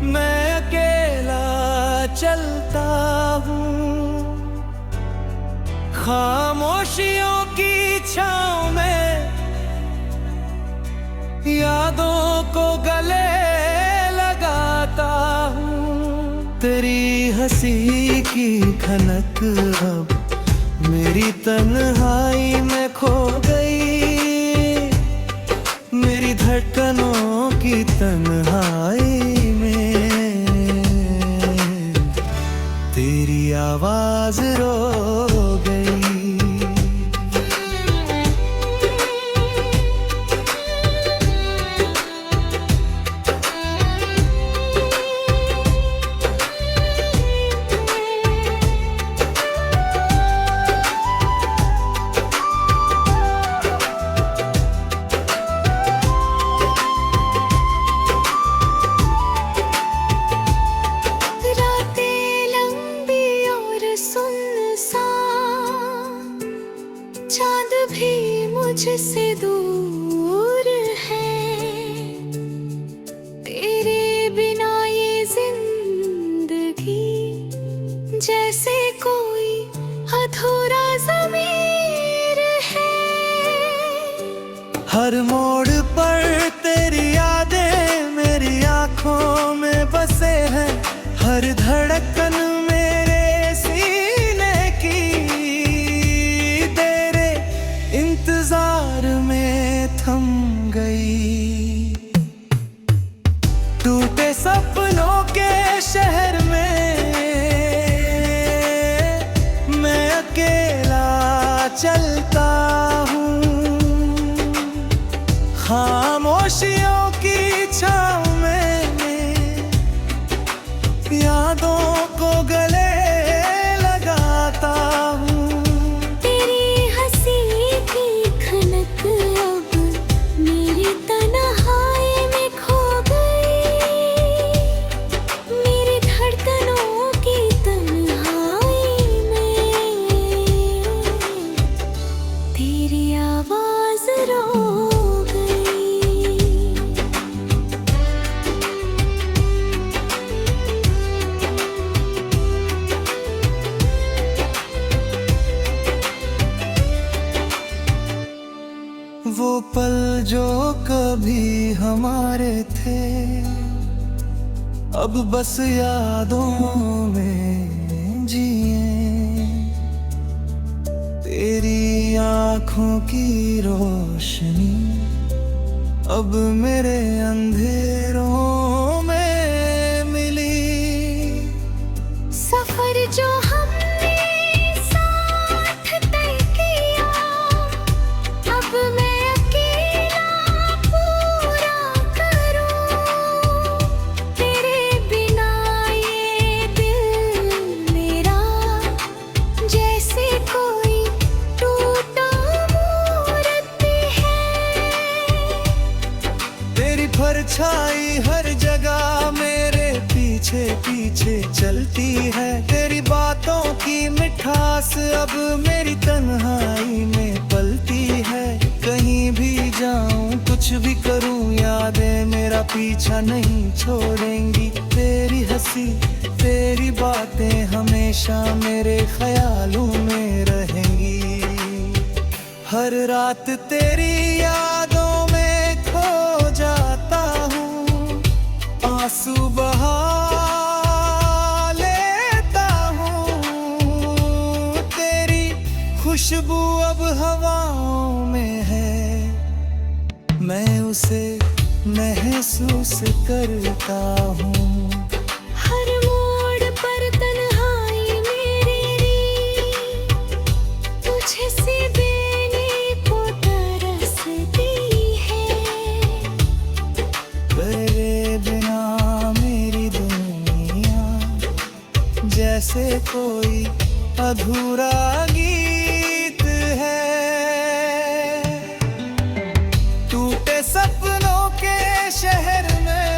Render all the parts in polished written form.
मैं अकेला चलता हूँ, खामोशियों की छाँव में यादों को गले लगाता हूँ। तेरी हंसी की खनक अब मेरी तन्हाई में खो गई, मेरी धड़कनों की तन्हाई में तेरी आवाज रो गई। चाँद भी मुझसे दूर है, तेरे बिना ये जिंदगी जैसे कोई अधूरा ज़मीर है। हर मोड़ पर तेरी यादें मेरी आँखों में बसे हैं, हर धड़कन मेरे सीने की इंतजार में थम गई। टूटे सपनों के शहर में मैं अकेला चलता हूँ, खामोशियों की छाँव में यादों को गले लगाता हूँ। वो पल जो कभी हमारे थे अब बस यादों में जिए, तेरी आँखों की रोशनी अब मेरे अंधेरों में मिली। सफर जो हमने साथ तय किया अब मैं परछाई हर जगह मेरे पीछे पीछे चलती है, तेरी बातों की मिठास अब मेरी तन्हाई में पलती है। कहीं भी जाऊं कुछ भी करूं यादें मेरा पीछा नहीं छोड़ेंगी, तेरी हंसी तेरी बातें हमेशा मेरे ख्यालों में रहेंगी। हर रात तेरी यादों में खो जाता हूँ, आंसू बहा लेता हूँ, तेरी खुशबू अब हवाओं में है, मैं उसे महसूस करता हूँ। हर मोड़ पर तन्हाई मेरी तुझसे देने को तरसती है, तेरे बिना मेरी दुनिया जैसे कोई अधूरा गीत है। टूटे सपनों के शहर में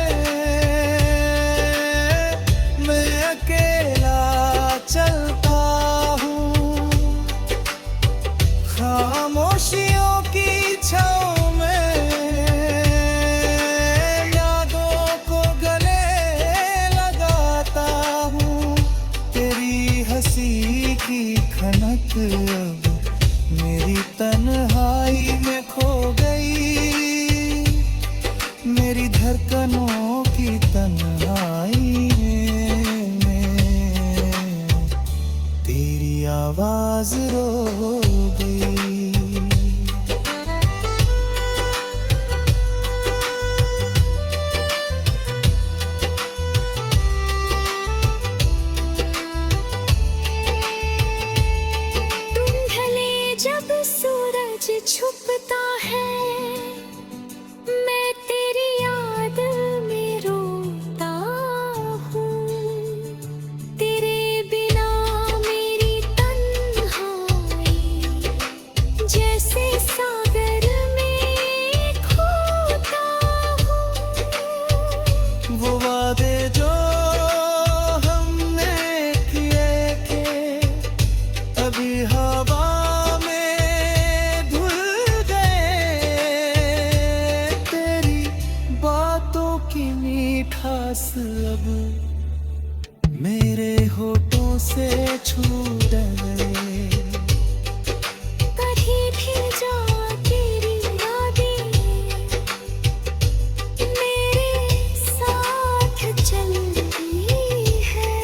मैं अकेला चलता हूँ, खामोशियों की छाँव में यादों को गले आवाज रो गई। तुम ढले जब सूरज छुपता है, मैं तेरी याद में रोता हूँ। तेरे बिना मेरी तन्हाई जैसे सागर में खोता हूँ। वो वादे जो हमने किए थे अभी हवा में धुल गए। तेरी बातों की मीठास अब मेरे होठों से छूट गए। कहीं भी जा तेरी यादें मेरे साथ चल रही है।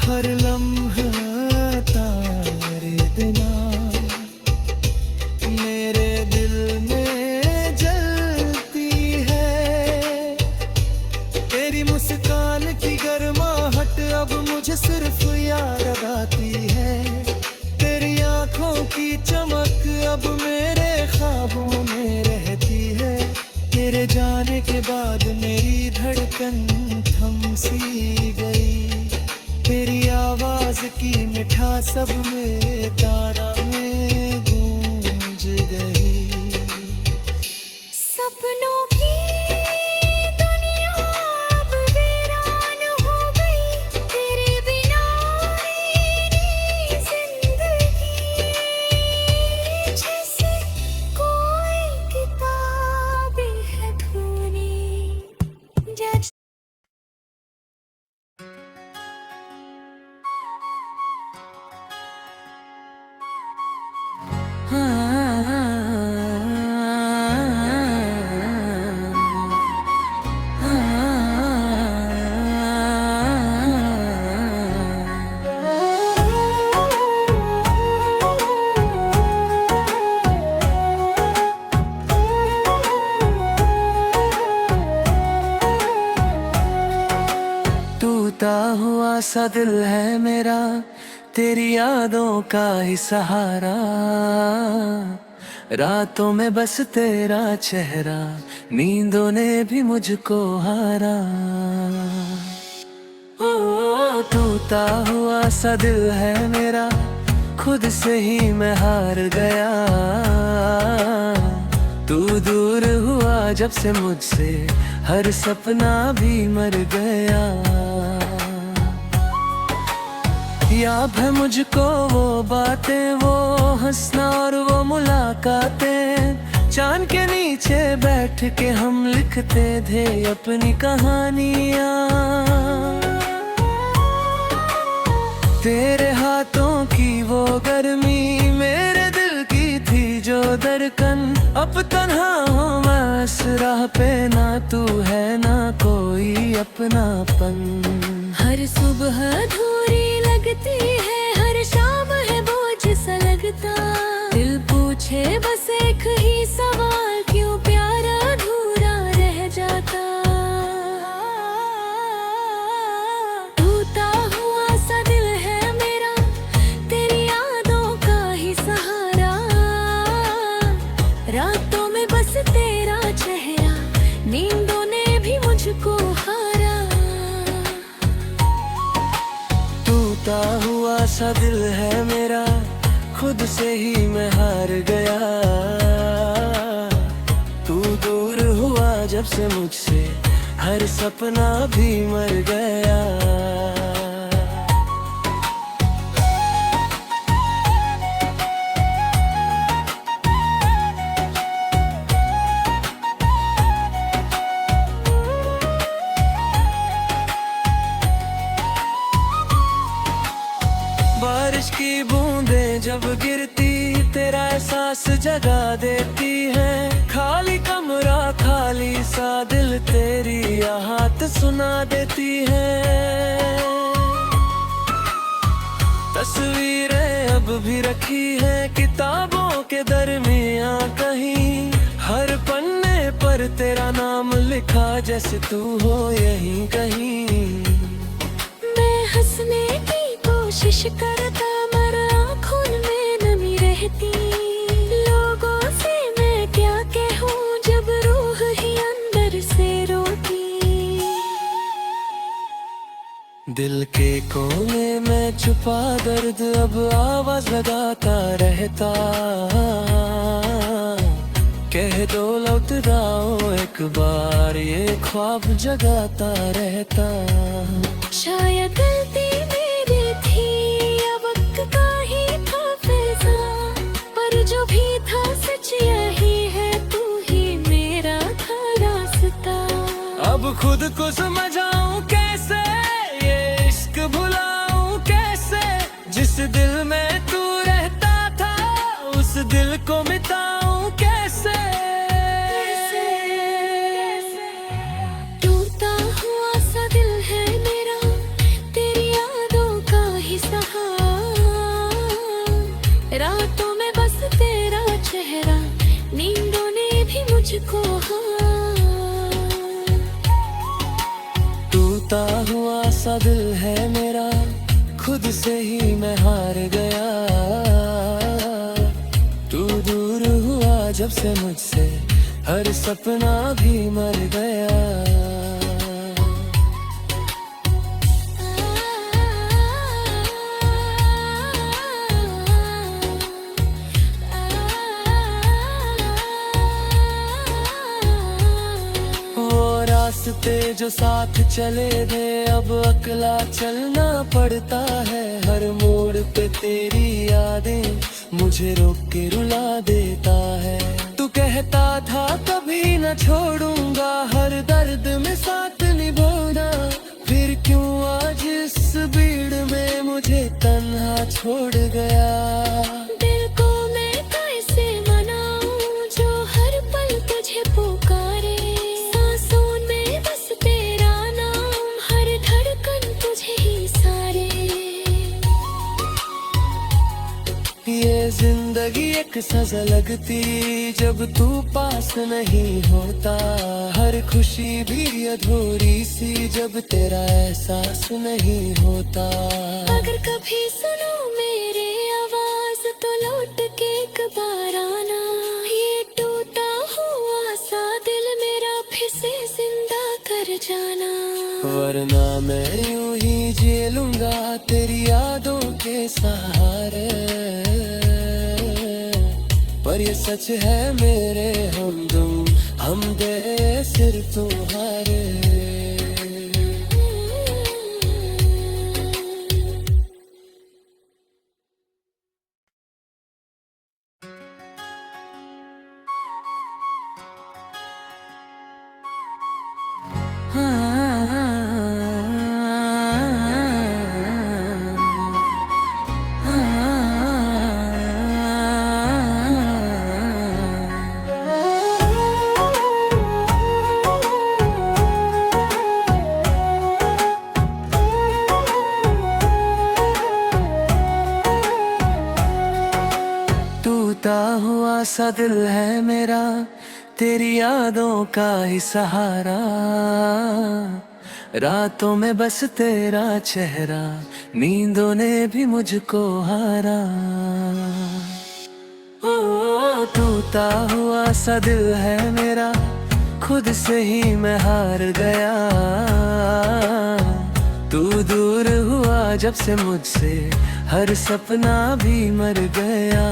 हर लम्हा तारे बिना मेरे दिल में जलती है। तेरी मुस्कान की गर्माहट अब मुझे सिर्फ याद आती है। तेरी आंखों की चमक अब मेरे ख्वाबों में रहती है। तेरे जाने के बाद मेरी धड़कन थम सी गई। तेरी आवाज की मिठास सब में तारा में गूंज गई। सपनों की दुनिया अब वीरान हो गई। तेरे बिना मेरी जिंदगी जैसे कोई किताब है धुनी। जैसे टूटा हुआ सा दिल है मेरा, तेरी यादों का ही सहारा। रातों में बस तेरा चेहरा, नींदों ने भी मुझको हारा। ओ टूटा हुआ सा दिल है मेरा, खुद से ही मैं हार गया। तू दूर हुआ जब से मुझसे, हर सपना भी मर गया। याद है मुझको वो बातें, वो हंसना और वो मुलाकातें। चांद के नीचे बैठ के हम लिखते थे अपनी कहानियाँ। तेरे हाथों की वो गर्मी मेरे दिल की थी जो धड़कन। अब तन्हा हूँ मैं इस राह पे, ना तू है ना कोई अपनापन। हर सुबह अधूरी लगती है, हर शाम है बोझ सा लगता। दिल पूछे बस एक ही सवाल, क्यों प्यार अधूरा रह जाता। टूटा हुआ सा दिल है मेरा, तेरी यादों का ही सहारा। रातों में बस तेरा चेहरा, नींदों ने भी मुझको हारा। टूटा हुआ सा दिल है मेरा, खुद से ही मैं हार गया। तू दूर हुआ जब से मुझसे, हर सपना भी मर गया। बारिश की बूंदें जब गिरती, तेरा एहसास जगा देती है। खाली कमरा खाली सा दिल, तेरी आहट सुना देती है। तस्वीरें अब भी रखी है किताबों के दरमियां कहीं, हर पन्ने पर तेरा नाम लिखा जैसे तू हो यहीं कहीं। मैं हंसने की कोशिश करता मगर आँखों में नमी रहती, लोगों से मैं क्या कहूँ जब रूह ही अंदर से रोती। दिल के कोने में छुपा दर्द अब आवाज लगाता रहता, कह दो लौट आओ एक बार ये ख्वाब जगाता रहता। शायद गलती मेरी थी या वक्त का ही था फैसला, पर जो भी था सच यही है, तू ही मेरा था रास्ता। अब खुद को समझाऊं कैसे, ये इश्क भुलाऊं कैसे, जिस दिल में तू रहता था उस दिल को मिटाऊं कैसे। टूटा हुआ सा दिल है मेरा, तेरी यादों का ही सहारा, रातों में बस तेरा चेहरा, नींदों ने भी मुझको टूटा हुआ सा दिल है मेरा, खुद से ही मैं हार गया, तू दूर हुआ जब से मुझसे हर सपना भी मर गया। रास्ते जो साथ चले थे अब अकेला चलना पड़ता है, हर मोड़ पे तेरी यादें मुझे रोक के रुला देता है। तू कहता था कभी न छोड़ूंगा, हर दर्द में साथ निभाना, फिर क्यों आज इस भीड़ में मुझे तन्हा छोड़ गया। दिल को मैं कैसे मनाऊं जो हर पल तुझे पुकारे, ये जिंदगी एक सजा लगती जब तू पास नहीं होता, हर खुशी भी अधूरी सी जब तेरा एहसास नहीं होता। अगर कभी सुनो मेरी आवाज तो लौट के एक बार आना, ये टूटा हुआ सा दिल मेरा फिर से जिंदा कर जाना, वरना मैं यूं ही जी लूंगा तेरी यादों के सहारे। पर ये सच है मेरे हम दे सिर्फ तुम्हारे। टूटा हुआ सा दिल है मेरा, तेरी यादों का ही सहारा, रातों में बस तेरा चेहरा, नींदों ने भी मुझको हारा। ओ टूटा हुआ सा दिल है मेरा, खुद से ही मैं हार गया, तू दूर हुआ जब से मुझसे हर सपना भी मर गया।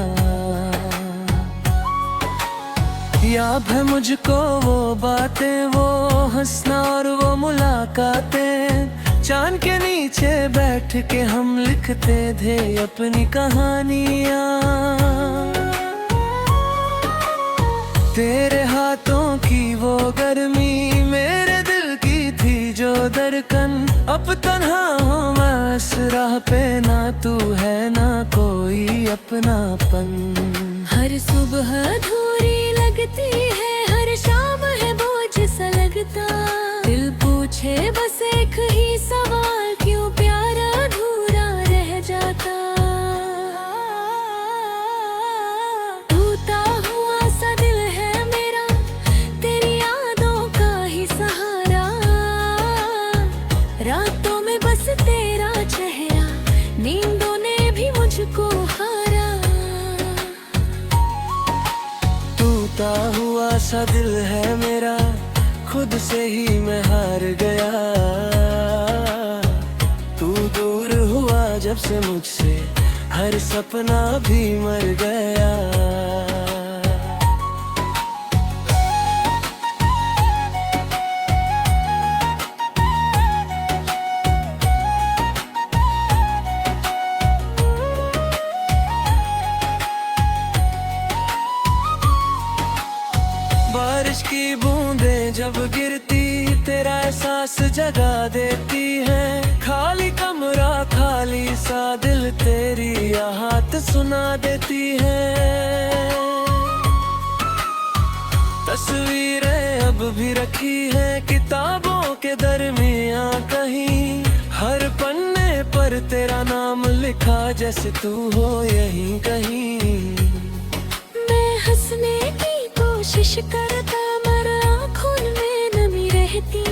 याद है मुझको वो बातें, वो हंसना और वो मुलाकातें, चांद के नीचे बैठ के हम लिखते थे अपनी कहानियाँ। तेरे हाथों की वो गर्मी मेरे दिल की थी जो धड़कन, अब तन्हा हूँ मैं इस राह पे, ना तू है ना कोई अपनापन। हर सुबह अधूरी लगती है, हर शाम है बोझ सा लगता, दिल पूछे बस एक ही सवाल, क्यों प्यार अधूरा रह जाता। रातों में बस तेरा चेहरा, नींदों ने भी मुझको हारा। टूटा हुआ सा दिल है मेरा, खुद से ही मैं हार गया। तू दूर हुआ जब से मुझसे, हर सपना भी मर गया। बारिश की बूंदें जब गिरती, तेरा एहसास जगा देती है। खाली कमरा खाली सा दिल, तेरी आहट सुना देती है। तस्वीरें अब भी रखी है किताबों के दरमियां कहीं, हर पन्ने पर तेरा नाम लिखा, जैसे तू हो यहीं कहीं। मैं हंसने की कोशिश करता, मगर आँखों में नमी रहती।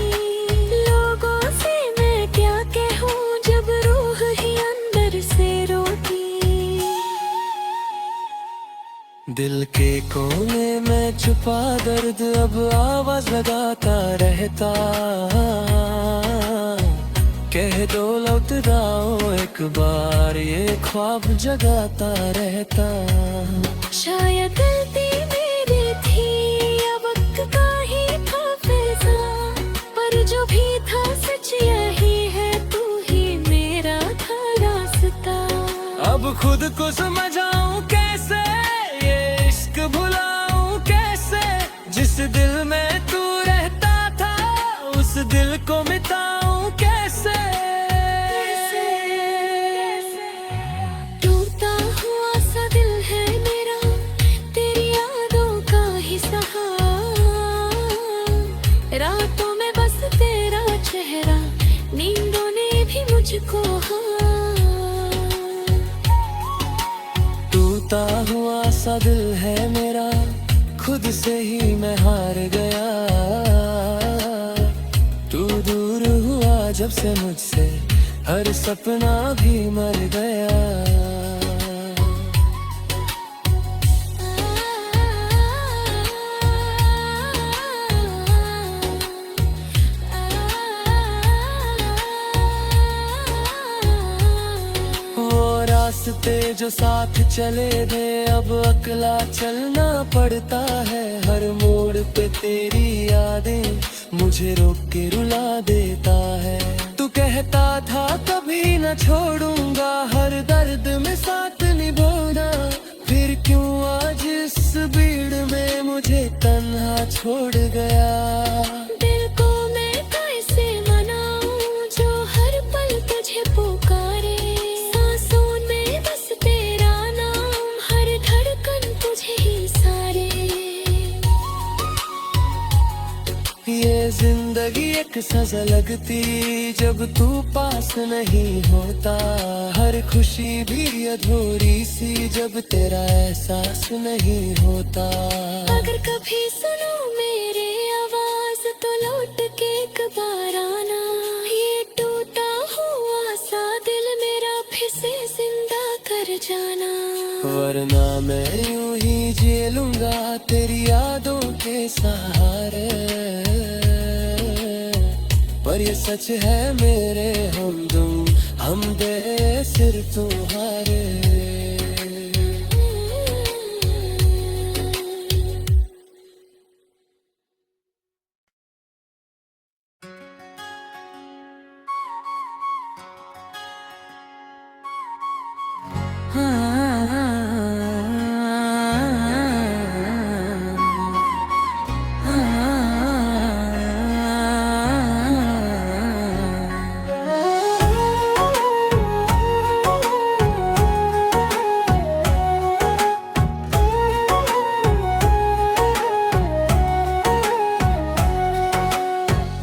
लोगों से मैं क्या कहूँ, जब रूह ही अंदर से रोती। दिल के कोने में छुपा दर्द अब आवाज लगाता रहता। कह दो लौट आओ एक बार, ये ख्वाब जगाता रहता। शायद गलती मेरी थी, या वक्त का ही था फैसला, पर जो भी था सच यही है, तू ही मेरा था रास्ता। अब खुद को समझाऊं कैसे, ये इश्क भुलाऊं कैसे, जिस दिल में तू रहता था, उस दिल को मिटाऊं कैसे। टूटा हुआ सा दिल है मेरा, तेरी यादों का ही सहारा। रातों में बस तेरा चेहरा, नींदों ने भी मुझको हारा। टूटा हुआ सा दिल है मेरा, खुद से ही मैं हार गया। तू दूर हुआ जब से मुझसे, हर सपना भी मर गया। रास्ते जो साथ चले थे, अब अकेला चलना पड़ता है। हर मोड़ पे तेरी यादें मुझे रोक के रुला देता है। तू कहता था कभी न छोड़ूंगा, हर दर्द में साथ निभाना, फिर क्यों आज इस भीड़ में मुझे तन्हा छोड़ गया। दिल को मैं कैसे मनाऊं, जो हर पल तुझे पुकारे। ये जिंदगी एक सजा लगती, जब तू पास नहीं होता। हर खुशी भी अधूरी सी, जब तेरा एहसास नहीं होता। अगर कभी सुनो मेरी आवाज, तो लौट के एक बार आना। ये टूटा हुआ सा दिल मेरा फिर से जिंदा कर जाना। वरना मैं यूं ही जी लूंगा तेरी यादों के सहारे। पर ये सच है मेरे हमदम, हम दे सिर्फ तुम्हारे।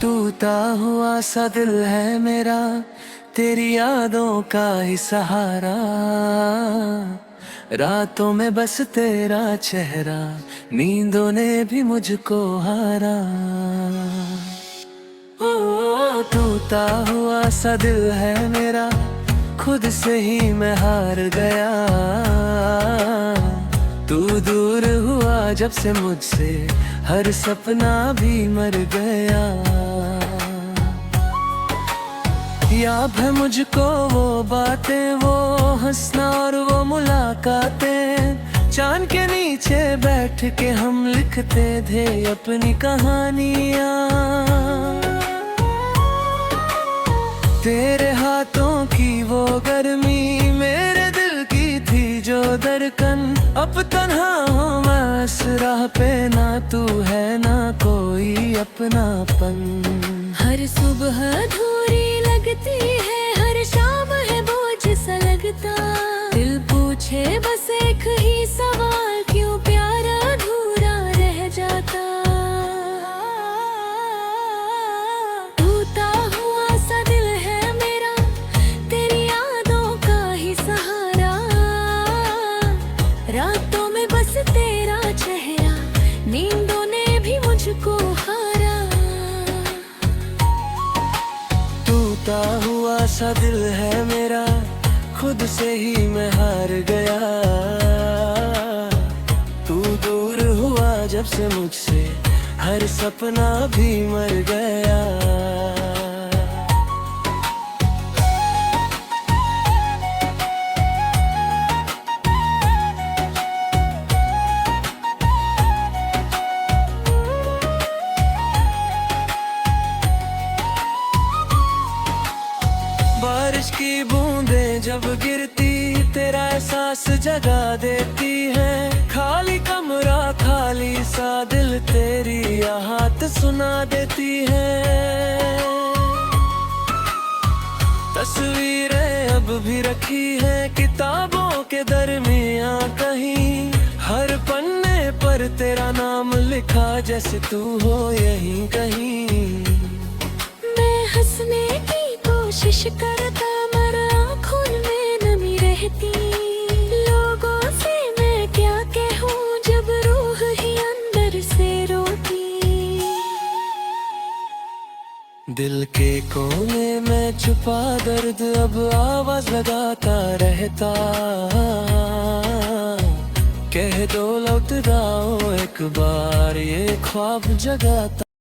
टूटा हुआ सा दिल है मेरा, तेरी यादों का ही सहारा। रातों में बस तेरा चेहरा, नींदों ने भी मुझको हारा। ओ टूटा हुआ सा दिल है मेरा, खुद से ही मैं हार गया। तू दूर हुआ जब से मुझसे, हर सपना भी मर गया। याद है मुझको वो बातें, वो हंसना और वो मुलाकातें, चांद के नीचे बैठ के हम लिखते थे अपनी कहानियाँ। तेरे हाथों की वो गर्मी मेरे दिल की थी जो धड़कन, अब तन्हा हूँ मैं इस राह पे, ना तू है ना कोई अपनापन। हर सुबह अधूरी लगती है, हर शाम है बोझ सा लगता। दिल पूछे बस एक ही सवाल, क्यों प्यार अधूरा रह जाता। टूटा हुआ सा दिल है मेरा, तेरी यादों का ही सहारा। रातों में बस तेरा चेहरा, नींदों ने भी मुझको हारा। टूटा हुआ सा दिल है मेरा, खुद से ही मैं हार गया। तू दूर हुआ जब से मुझसे, हर सपना भी मर गया। बारिश की बूंदें जब गिरती, तेरा एहसास जगा देती है। खाली कमरा खाली सा दिल, तेरी आहट सुना देती है। तस्वीरें अब भी रखी है किताबों के दरमियां कहीं, हर पन्ने पर तेरा नाम लिखा, जैसे तू हो यहीं कहीं। मैं हंसने की कोशिश करता, मगर आँखों में नमी रहती। लोगों से मैं क्या कहूँ जब रूह ही अंदर से रोती। दिल के कोने में छुपा दर्द अब आवाज लगाता रहता। कह दो लौट आओ एक बार, ये ख्वाब जगाता।